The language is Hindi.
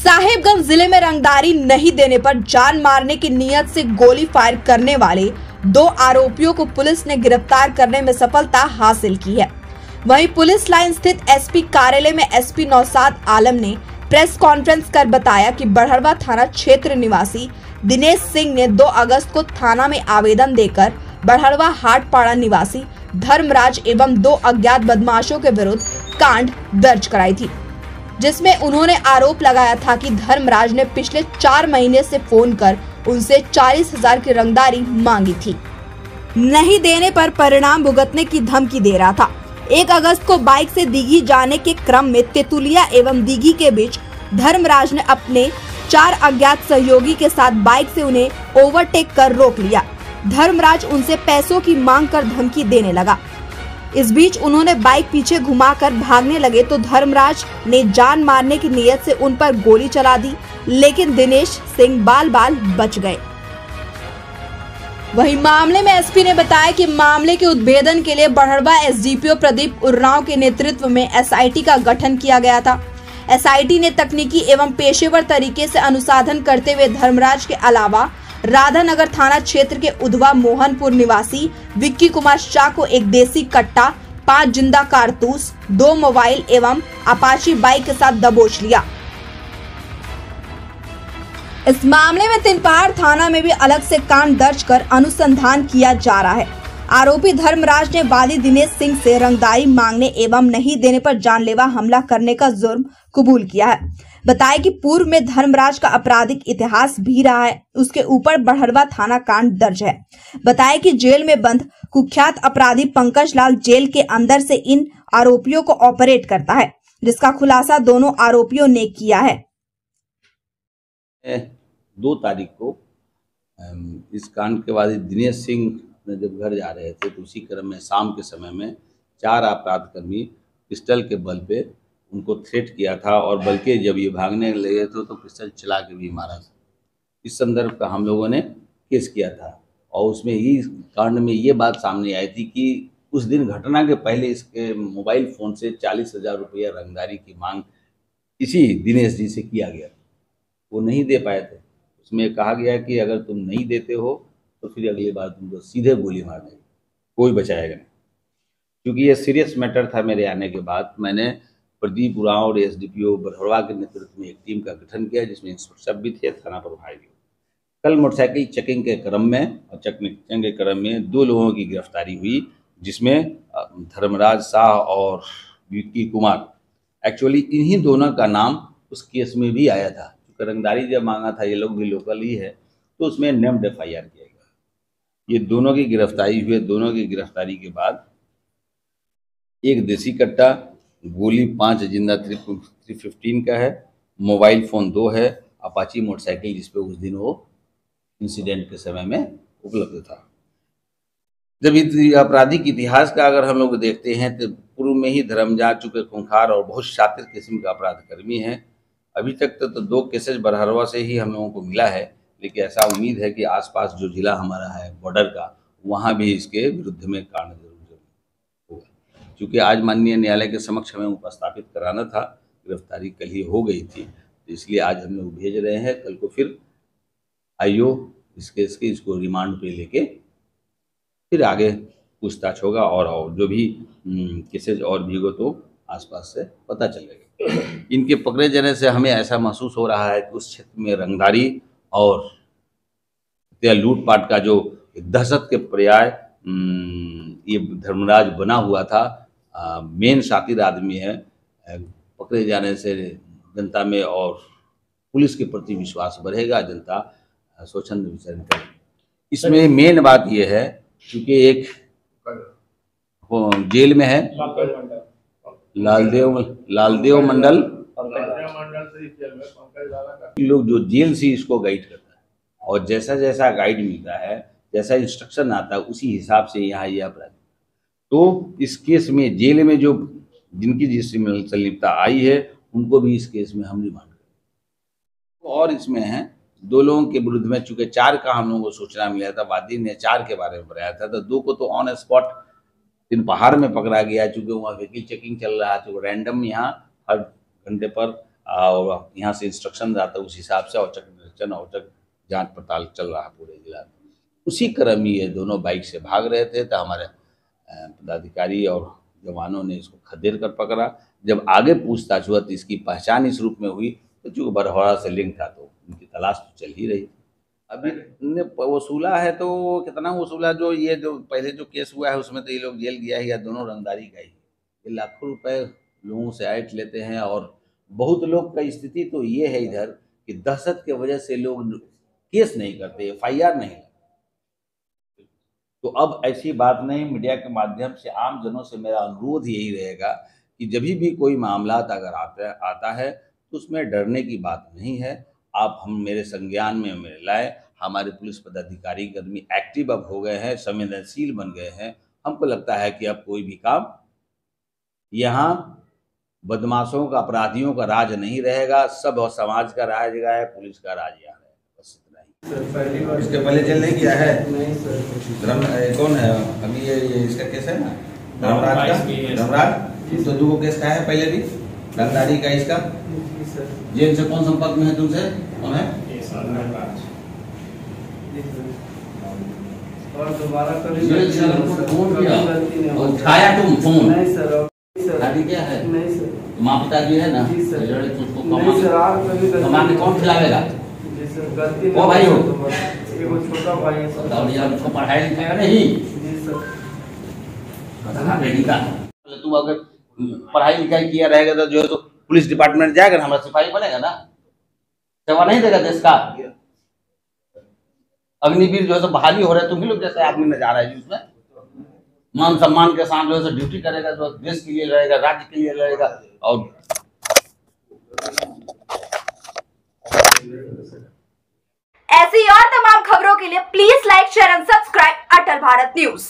साहिबगंज जिले में रंगदारी नहीं देने पर जान मारने की नीयत से गोली फायर करने वाले 2 आरोपियों को पुलिस ने गिरफ्तार करने में सफलता हासिल की है। वहीं पुलिस लाइन स्थित एसपी कार्यालय में एसपी नौशाद आलम ने प्रेस कॉन्फ्रेंस कर बताया कि बड़हड़वा थाना क्षेत्र निवासी दिनेश सिंह ने 2 अगस्त को थाना में आवेदन देकर बड़हड़वा हाटपाड़ा निवासी धर्मराज एवं 2 अज्ञात बदमाशों के विरुद्ध कांड दर्ज कराई थी, जिसमें उन्होंने आरोप लगाया था कि धर्मराज ने पिछले 4 महीने से फोन कर उनसे 40,000 की रंगदारी मांगी थी। नहीं देने पर परिणाम भुगतने की धमकी दे रहा था। 1 अगस्त को बाइक से दीघी जाने के क्रम में तेतुलिया एवं दीघी के बीच धर्मराज ने अपने 4 अज्ञात सहयोगी के साथ बाइक से उन्हें ओवरटेक कर रोक लिया। धर्मराज उनसे पैसों की मांग कर धमकी देने लगा। इस बीच उन्होंने बाइक पीछे घुमाकर भागने लगे तो धर्मराज ने जान मारने की नीयत से उन पर गोली चला दी, लेकिन दिनेश सिंह बाल बाल बच गए। वहीं मामले में एसपी ने बताया कि मामले के उद्भेदन के लिए बड़हड़वा एसडीपीओ प्रदीप उर्राव के नेतृत्व में एसआईटी का गठन किया गया था। एसआईटी ने तकनीकी एवं पेशेवर तरीके से अनुसंधान करते हुए धर्मराज के अलावा राधानगर थाना क्षेत्र के उधवा मोहनपुर निवासी विक्की कुमार शाह को एक देसी कट्टा, 5 जिंदा कारतूस, 2 मोबाइल एवं अपाची बाइक के साथ दबोच लिया। इस मामले में तिनपहाड़ थाना में भी अलग से कांड दर्ज कर अनुसंधान किया जा रहा है। आरोपी धर्मराज ने वादी दिनेश सिंह से रंगदारी मांगने एवं नहीं देने पर जानलेवा हमला करने का जुर्म कबूल किया है। बताया कि पूर्व में धर्मराज का आपराधिक इतिहास भी रहा है। उसके ऊपर बड़हड़वा थाना कांड दर्ज है। बताया कि जेल में बंद कुख्यात अपराधी पंकज लाल जेल के अंदर से इन आरोपियों को ऑपरेट करता है, जिसका खुलासा दोनों आरोपियों ने किया है। 2 तारीख को इस कांड के बाद दिनेश सिंह जब घर जा रहे थे तो उसी क्रम में शाम के समय में 4 अपराधकर्मी पिस्टल के बल पे उनको थ्रेट किया था और बल्कि जब ये भागने लगे थे तो पिस्टल चला के भी मारा था। इस संदर्भ का हम लोगों ने केस किया था और उसमें इस कांड में ये बात सामने आई थी कि उस दिन घटना के पहले इसके मोबाइल फ़ोन से 40,000 रुपया रंगदारी की मांग इसी दिनेश जी से किया गया। वो नहीं दे पाए थे। उसमें कहा गया कि अगर तुम नहीं देते हो तो फिर अगली बार तुमको सीधे गोली मार देंगे, कोई बचाएगा नहीं। क्योंकि ये सीरियस मैटर था, मेरे आने के बाद मैंने प्रदीप उरांव और एसडीपीओ बड़हड़वा के नेतृत्व में एक टीम का गठन किया, जिसमें इंस्पेक्टर भी थे, थाना प्रभारी भी। कल मोटरसाइकिल चेकिंग के क्रम में और चेकिंग के क्रम में 2 लोगों की गिरफ्तारी हुई, जिसमें धर्मराज शाह और विक्की कुमार। एक्चुअली इन्हीं दोनों का नाम उस केस में भी आया था। क्योंकि रंगदारी जब मांगा था, ये लोग भी लोकल ही है, तो उसमें नेम्ड FIR किया गया। ये दोनों की गिरफ्तारी हुई। दोनों की गिरफ्तारी के बाद एक देसी कट्टा, गोली 5 जिंदा 315 का है, मोबाइल फ़ोन 2 है, अपाची मोटरसाइकिल जिस पे उस दिन वो इंसिडेंट के समय में उपलब्ध था। जब आपराधिक इतिहास का अगर हम लोग देखते हैं तो पूर्व में ही धर्मराज चुके खूंखार और बहुत शातिर किस्म का अपराधकर्मी है। अभी तक तो 2 केसेज बड़हड़वा से ही हम लोगों को मिला है, लेकिन ऐसा उम्मीद है कि आसपास जो जिला हमारा है बॉर्डर का, वहाँ भी इसके विरुद्ध में कांड जरूर होगा। क्योंकि आज माननीय न्यायालय के समक्ष हमें उपस्थापित कराना था, गिरफ्तारी कल ही हो गई थी, तो इसलिए आज हम लोग भेज रहे हैं। कल को फिर आईओ इस केस के इसको रिमांड पे लेके फिर आगे पूछताछ होगा और जो भी केसेज और भी हो तो आसपास से पता चलेगा। इनके पकड़े जाने से हमें ऐसा महसूस हो रहा है कि उस क्षेत्र में रंगदारी और लूटपाट का जो दहशत के पर्याय ये धर्मराज बना हुआ था, मेन शातिर आदमी है। पकड़े जाने से जनता में और पुलिस के प्रति विश्वास बढ़ेगा, जनता स्वच्छंद विचरण करेगी। इसमें मेन बात ये है, क्योंकि एक जेल में है लालदेव मंडल, लोग जो जेल से इसको गाइड करता है और जैसा जैसा गाइड मिलता है, जैसा इंस्ट्रक्शन आता है, उसी हिसाब से यहाँ ये अपराध। तो इस केस में जेल में जो जिनकी जिसमें संलिप्तता आई है, उनको भी इस केस में हम रिमांड करें। और इसमें है 2 लोगों के विरुद्ध में, चूंकि 4 का हम लोगों को सूचना मिला था, वादी ने 4 के बारे में बताया था, तो 2 को तो ऑन स्पॉट तिनपहाड़ में पकड़ा गया। चूंकि वहाँ व्हीकल चेकिंग चल रहा है, तो रैंडम यहाँ हर घंटे पर और यहाँ से इंस्ट्रक्शन आता है, उस हिसाब से औचक निरीक्षण, औचक जांच पड़ताल चल रहा है पूरे जिला में। उसी क्रम ही ये दोनों बाइक से भाग रहे थे, तो हमारे पदाधिकारी और जवानों ने इसको खदेड़ कर पकड़ा। जब आगे पूछताछ हुआ तो इसकी पहचान इस रूप में हुई, तो जो बरहौड़ा से लिंक था तो उनकी तलाश तो चल ही रही। अभी ने वसूला है तो कितना वसूला, जो ये जो पहले जो केस हुआ है उसमें तो ये लोग जेल गया ही, या दोनों रंगदारी का ही। ये लाखों रुपए लोगों से ऐंठ लेते हैं, और बहुत लोग का स्थिति तो ये है इधर कि दहशत के वजह से लोग केस नहीं करते, FIR नहीं। तो अब ऐसी बात नहीं, मीडिया के माध्यम से आम जनों से मेरा अनुरोध यही रहेगा कि जब भी कोई मामला अगर आता है तो उसमें डरने की बात नहीं है। आप हम मेरे संज्ञान में मेरे लाए। हमारे पुलिस पदाधिकारी कर्मी एक्टिव अब हो गए हैं, संवेदनशील बन गए हैं। हमको लगता है कि अब कोई भी काम यहाँ बदमाशों का, अपराधियों का राज नहीं रहेगा, सब और समाज का राज है, पुलिस का राज यहाँ है। बस इतना ही। इसके पहले जेल नहीं किया है? नहीं सर। कौन है अभी ये इसका केस है ना, धर्मराज का? धर्मराज तो 2 केस का है पहले भी, रंगदारी का इसका। जेल से कौन संपर्क में है तुमसे? कौन है? और दोबारा कभी जेल से फोन किया और उठाया तुम फोन? नहीं सर। शादी क्या है? नहीं सर। माँ पिता जी है ना? जी सर। तुझको नहीं सर, आप कभी कमा के कौन खिलावेगा? जी सर, गलती वो भाई हो? एगो छोटा भाई है सर। और यार उसको पढ़ाई लिखाएगा नहीं? जी सर। बेटी का तू अगर पढ़ाई लिखाई किया रहेगा तो जो है तो पुलिस डिपार्टमेंट जाएगा ना, हमारा सिपाही बनेगा ना, सेवा नहीं देगा देश का। अग्निवीर जो है तो बहाली हो रहा है, तुम ही लोग जैसे आदमी नजर आ रहा है, उसमें मान सम्मान के साथ जो है ड्यूटी करेगा, जो देश के लिए लड़ेगा, राज्य के लिए लड़ेगा। और ऐसी और तमाम खबरों के लिए please like, share and subscribe Atal Bharat news.